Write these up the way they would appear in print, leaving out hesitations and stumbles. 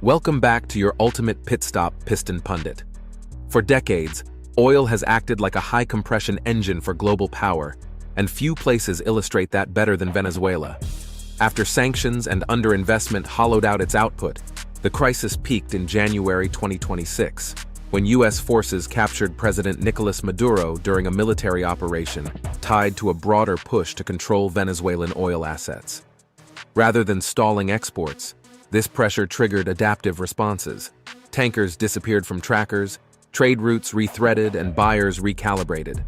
Welcome back to your ultimate pit stop, Piston Pundit. For decades, oil has acted like a high-compression engine for global power, and few places illustrate that better than Venezuela. After sanctions and underinvestment hollowed out its output, the crisis peaked in January 2026, when U.S. forces captured President Nicolas Maduro during a military operation tied to a broader push to control Venezuelan oil assets. Rather than stalling exports, this pressure triggered adaptive responses. Tankers disappeared from trackers, trade routes rethreaded, and buyers recalibrated.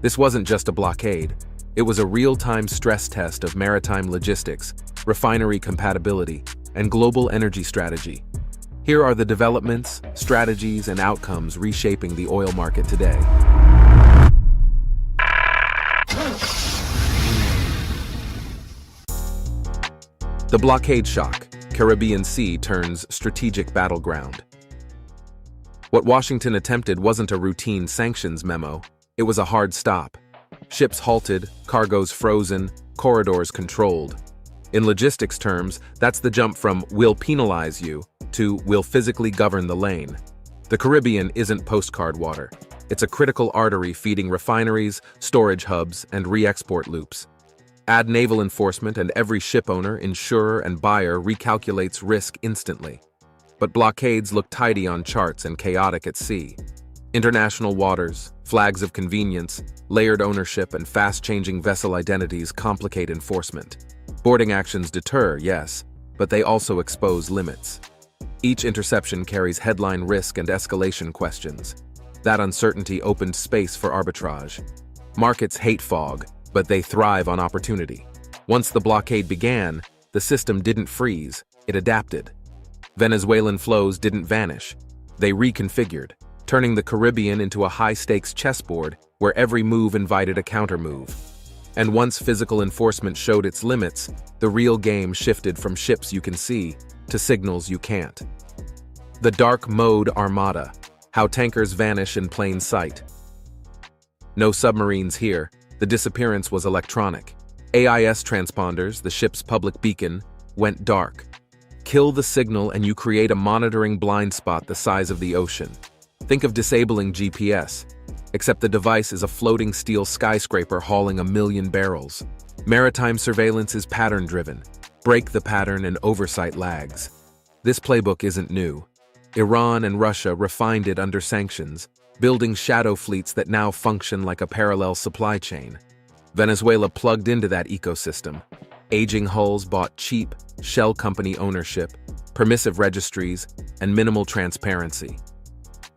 This wasn't just a blockade. It was a real-time stress test of maritime logistics, refinery compatibility, and global energy strategy. Here are the developments, strategies, and outcomes reshaping the oil market today. The blockade shock. Caribbean Sea turns strategic battleground. What Washington attempted wasn't a routine sanctions memo, it was a hard stop. Ships halted, cargoes frozen, corridors controlled. In logistics terms, that's the jump from "we'll penalize you" to "we'll physically govern the lane." The Caribbean isn't postcard water. It's a critical artery feeding refineries, storage hubs, and re-export loops. Add naval enforcement and every ship owner, insurer, and buyer recalculates risk instantly. But blockades look tidy on charts and chaotic at sea. International waters, flags of convenience, layered ownership, and fast-changing vessel identities complicate enforcement. Boarding actions deter, yes, but they also expose limits. Each interception carries headline risk and escalation questions. That uncertainty opened space for arbitrage. Markets hate fog, but they thrive on opportunity. Once the blockade began, the system didn't freeze, it adapted. Venezuelan flows didn't vanish, they reconfigured, turning the Caribbean into a high-stakes chessboard where every move invited a counter-move. And once physical enforcement showed its limits, the real game shifted from ships you can see to signals you can't. The dark mode Armada, how tankers vanish in plain sight. No submarines here. The disappearance was electronic. AIS transponders, the ship's public beacon, went dark. Kill the signal and you create a monitoring blind spot the size of the ocean. Think of disabling GPS, except the device is a floating steel skyscraper hauling 1 million barrels. Maritime surveillance is pattern-driven. Break the pattern and oversight lags. This playbook isn't new. Iran and Russia refined it under sanctions, building shadow fleets that now function like a parallel supply chain. Venezuela plugged into that ecosystem. Aging hulls bought cheap, shell company ownership, permissive registries, and minimal transparency.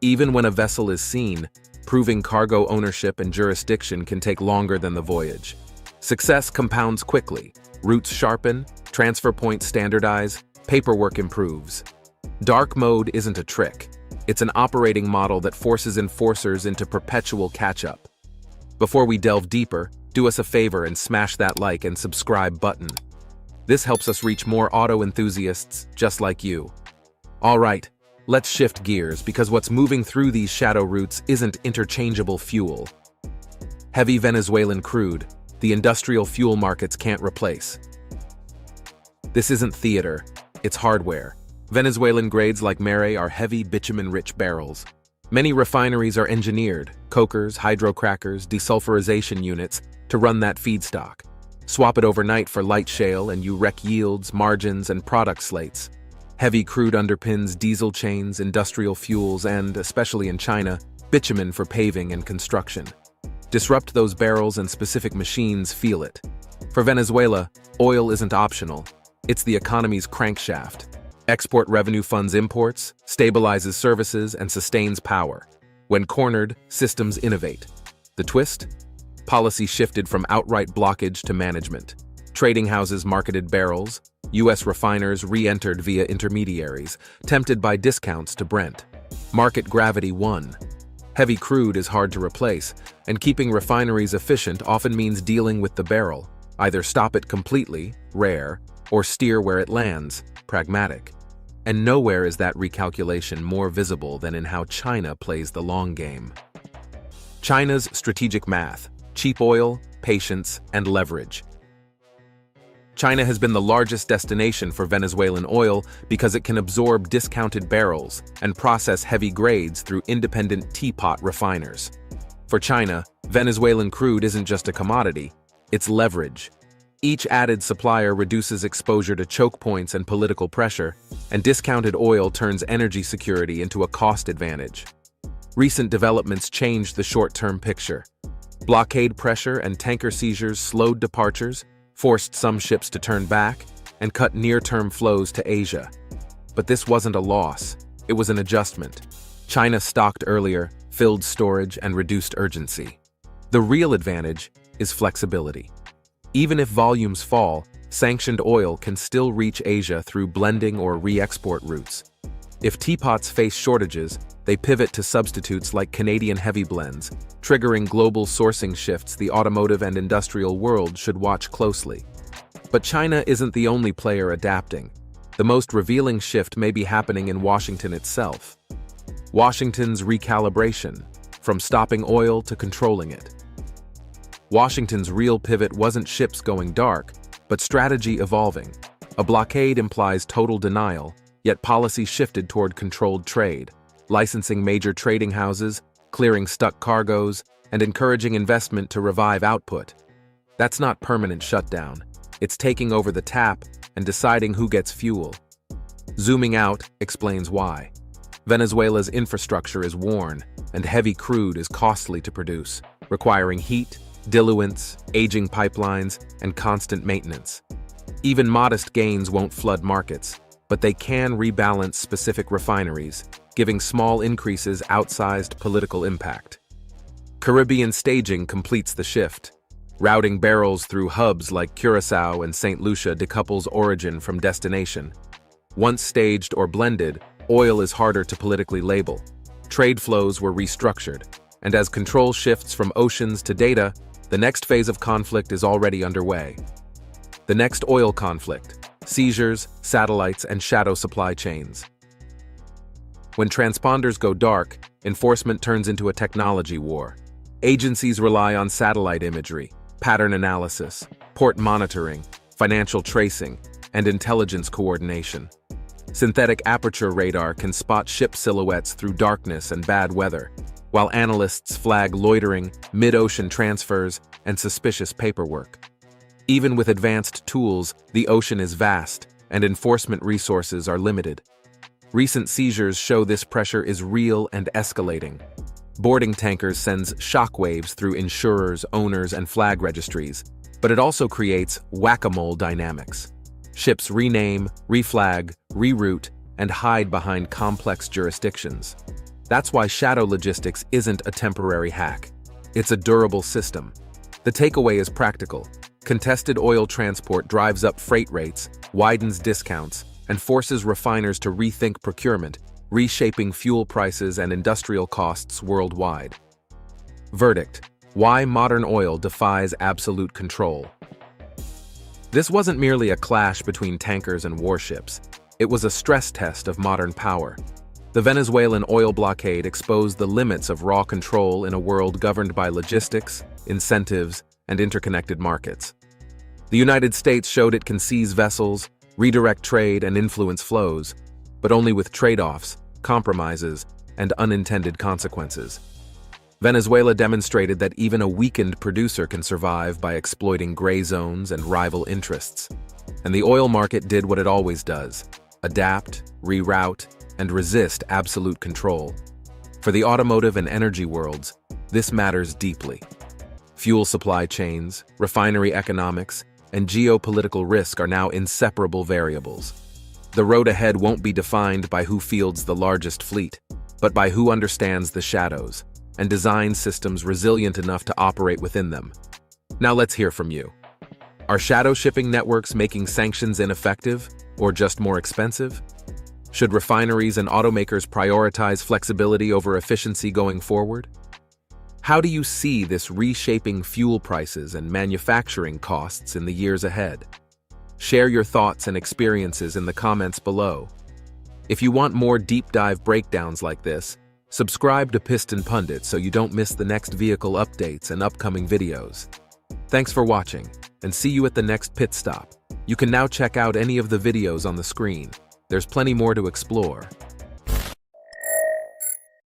Even when a vessel is seen, proving cargo ownership and jurisdiction can take longer than the voyage. Success compounds quickly. Routes sharpen, transfer points standardize, paperwork improves. Dark mode isn't a trick. It's an operating model that forces enforcers into perpetual catch-up. Before we delve deeper, do us a favor and smash that like and subscribe button. This helps us reach more auto enthusiasts just like you. All right, let's shift gears because what's moving through these shadow routes isn't interchangeable fuel. Heavy Venezuelan crude, the industrial fuel markets can't replace. This isn't theater, it's hardware. Venezuelan grades like Mare are heavy bitumen-rich barrels. Many refineries are engineered, cokers, hydrocrackers, desulfurization units, to run that feedstock. Swap it overnight for light shale and you wreck yields, margins, and product slates. Heavy crude underpins diesel chains, industrial fuels, and, especially in China, bitumen for paving and construction. Disrupt those barrels and specific machines feel it. For Venezuela, oil isn't optional. It's the economy's crankshaft. Export revenue funds imports, stabilizes services, and sustains power. When cornered, systems innovate. The twist? Policy shifted from outright blockage to management. Trading houses marketed barrels. U.S. refiners re-entered via intermediaries, tempted by discounts to Brent. Market gravity won. Heavy crude is hard to replace, and keeping refineries efficient often means dealing with the barrel. Either stop it completely, rare, or steer where it lands, pragmatic. And nowhere is that recalculation more visible than in how China plays the long game. China's strategic math: cheap oil, patience, and leverage. China has been the largest destination for Venezuelan oil because it can absorb discounted barrels and process heavy grades through independent teapot refiners. For China, Venezuelan crude isn't just a commodity, it's leverage. Each added supplier reduces exposure to choke points and political pressure, and discounted oil turns energy security into a cost advantage. Recent developments changed the short-term picture. Blockade pressure and tanker seizures slowed departures, forced some ships to turn back, and cut near-term flows to Asia. But this wasn't a loss, it was an adjustment. China stocked earlier, filled storage, and reduced urgency. The real advantage is flexibility. Even if volumes fall, sanctioned oil can still reach Asia through blending or re-export routes. If teapots face shortages, they pivot to substitutes like Canadian heavy blends, triggering global sourcing shifts the automotive and industrial world should watch closely. But China isn't the only player adapting. The most revealing shift may be happening in Washington itself. Washington's recalibration, from stopping oil to controlling it. Washington's real pivot wasn't ships going dark, but strategy evolving. A blockade implies total denial, yet policy shifted toward controlled trade, licensing major trading houses, clearing stuck cargoes, and encouraging investment to revive output. That's not permanent shutdown. It's taking over the tap and deciding who gets fuel. Zooming out explains why. Venezuela's infrastructure is worn, and heavy crude is costly to produce, requiring heat, diluents, aging pipelines, and constant maintenance. Even modest gains won't flood markets, but they can rebalance specific refineries, giving small increases outsized political impact. Caribbean staging completes the shift. Routing barrels through hubs like Curaçao and St. Lucia decouples origin from destination. Once staged or blended, oil is harder to politically label. Trade flows were restructured, and as control shifts from oceans to data, the next phase of conflict is already underway. The next oil conflict: seizures, satellites, and shadow supply chains. When transponders go dark, enforcement turns into a technology war. Agencies rely on satellite imagery, pattern analysis, port monitoring, financial tracing, and intelligence coordination. Synthetic aperture radar can spot ship silhouettes through darkness and bad weather, while analysts flag loitering, mid-ocean transfers, and suspicious paperwork. Even with advanced tools, the ocean is vast, and enforcement resources are limited. Recent seizures show this pressure is real and escalating. Boarding tankers sends shockwaves through insurers, owners, and flag registries, but it also creates whack-a-mole dynamics. Ships rename, reflag, reroute, and hide behind complex jurisdictions. That's why shadow logistics isn't a temporary hack. It's a durable system. The takeaway is practical. Contested oil transport drives up freight rates, widens discounts, and forces refiners to rethink procurement, reshaping fuel prices and industrial costs worldwide. Verdict: why modern oil defies absolute control. This wasn't merely a clash between tankers and warships. It was a stress test of modern power. The Venezuelan oil blockade exposed the limits of raw control in a world governed by logistics, incentives, and interconnected markets. The United States showed it can seize vessels, redirect trade, and influence flows, but only with trade-offs, compromises, and unintended consequences. Venezuela demonstrated that even a weakened producer can survive by exploiting gray zones and rival interests. And the oil market did what it always does: adapt, reroute, and resist absolute control. For the automotive and energy worlds, this matters deeply. Fuel supply chains, refinery economics, and geopolitical risk are now inseparable variables. The road ahead won't be defined by who fields the largest fleet, but by who understands the shadows and designs systems resilient enough to operate within them. Now let's hear from you. Are shadow shipping networks making sanctions ineffective or just more expensive? Should refineries and automakers prioritize flexibility over efficiency going forward? How do you see this reshaping fuel prices and manufacturing costs in the years ahead? Share your thoughts and experiences in the comments below. If you want more deep dive breakdowns like this, subscribe to Piston Pundit so you don't miss the next vehicle updates and upcoming videos. Thanks for watching, and see you at the next pit stop. You can now check out any of the videos on the screen. There's plenty more to explore.